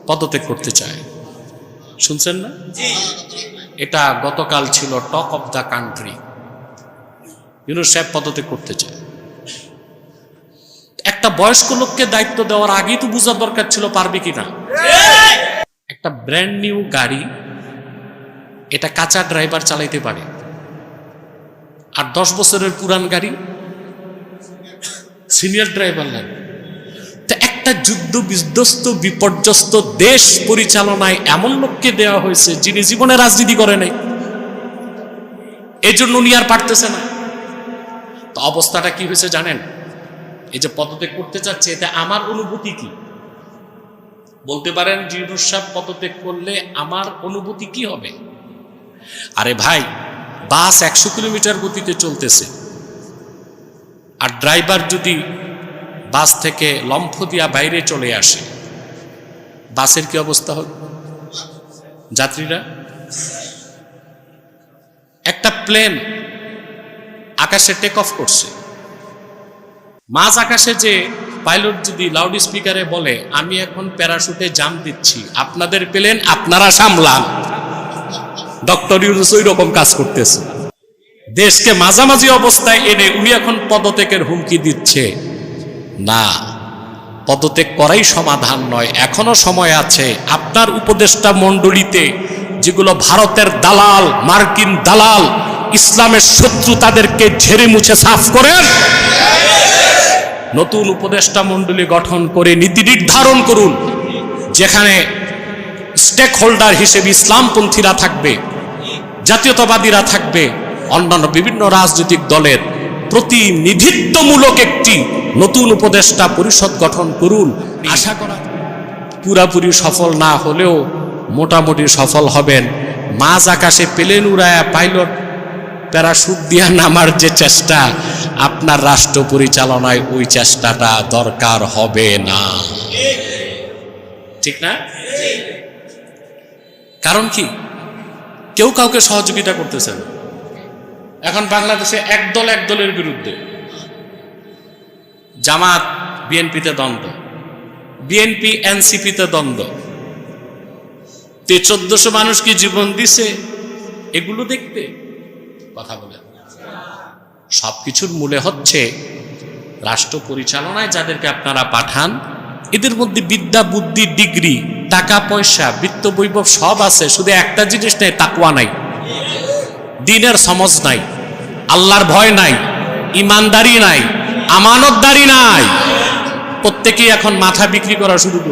পদত্যাগ করতে চায়, শুনছেন না? এটা গতকাল ছিল talk of the country. Yunus সাহেব পদত্যাগ করতে চায়। একটা বয়স্ক লোককে দায়িত্ব দেওয়ার আগেই তো বোঝার দরকার ছিল পারবে কিনা। একটা ব্র্যান্ড নিউ গাড়ি, এটা কাঁচা ড্রাইভার চালাইতে পারে, আর 10 বছরের পুরান গাড়ি সিনিয়র ড্রাইভার লাগে। তো একটা যুদ্ধ বিধ্বস্ত বিপর্যস্ত দেশ পরিচালনায় এমন লোককে দেওয়া হয়েছে যিনি জীবনে রাজনীতি করে নাই, এই জন্য উনি আর পারতেছে না। তো অবস্থাটা কি হয়েছে জানেন? এই যে পদত্যাগ করতে চাচ্ছে, এতে আমার অনুভূতি কি? বলতে পারেন যে ইউনূস সাহেব পদত্যাগ করলে আমার অনুভূতি কি হবে? আরে ভাই, বাস 100 কিলোমিটার গতিতে চলতেছে, আর ড্রাইভার যদি বাস থেকে লম্ফ দিয়া বাইরে চলে আসে, বাসের কি অবস্থা হবে? যাত্রীরা, একটা প্লেন আকাশে টেক অফ করছে, মাঝ আকাশে যে পাইলট যদি লাউড স্পিকারে বলে আমি এখন প্যারাশুটে জাম্প দিচ্ছি, আপনাদের প্লেন আপনারা সামলান, ডক্টর ইউনূস ওই রকম কাজ করতেছে। দেশকে মাঝামাঝি অবস্থায় এনে উনি এখন পদত্যাগের হুমকি দিচ্ছে। না, পদত্যাগ করাই সমাধান নয়, এখনো সময় আছে। আপনার উপদেষ্টা মণ্ডলীতে যেগুলো ভারতের দালাল, মার্কিন দালাল, ইসলামের শত্রু, তাদেরকে ঝেড়ে মুছে সাফ করেন। নতুন উপদেষ্টা মণ্ডলী গঠন করে নীতি নির্ধারণ করুন, যেখানে স্টেক হোল্ডার হিসেবে ইসলামপন্থীরা থাকবে, জাতীয়তাবাদীরা থাকবে, অন্যান্য বিভিন্ন রাজনৈতিক দলের প্রতিনিধিত্বমূলক একটি নতুন উপদেষ্টা পরিষদ গঠন করুন। আশা করা পুরাপুরি সফল না হলেও মোটামুটি সফল হবেন। মাঝ আকাশে প্লেন উড়ায়া পাইলট প্যারাশুট দিয়া নামার যে চেষ্টা, আপনার রাষ্ট্র পরিচালনায় ওই চেষ্টাটা দরকার হবে না, ঠিক না? কারণ কি, কেউ কাউকে সহযোগিতা করতেছে না। এখন বাংলাদেশে এক দলের বিরুদ্ধে, জামাত বিএনপিতে দ্বন্দ্ব, বিএনপি এনসিপিতে দ্বন্দ্ব, 1400 মানুষ কি জীবন দিছে এগুলো দেখতে? কথা বলেন। সবকিছুর মূলে হচ্ছে রাষ্ট্র পরিচালনায় যাদেরকে আপনারা পাঠান, এদের মধ্যে বিদ্যা, বুদ্ধি, ডিগ্রি, টাকা পয়সা, বিত্ত বৈভব সব আছে, শুধু একটা জিনিস নেই, তাকওয়া নাই, দ্বীনের সমঝ নাই, আল্লাহর ভয় নাই, ইমানদারি নাই, আমানতদারি নাই। প্রত্যেকেই এখন মাথা বিক্রি করা শুরু করে।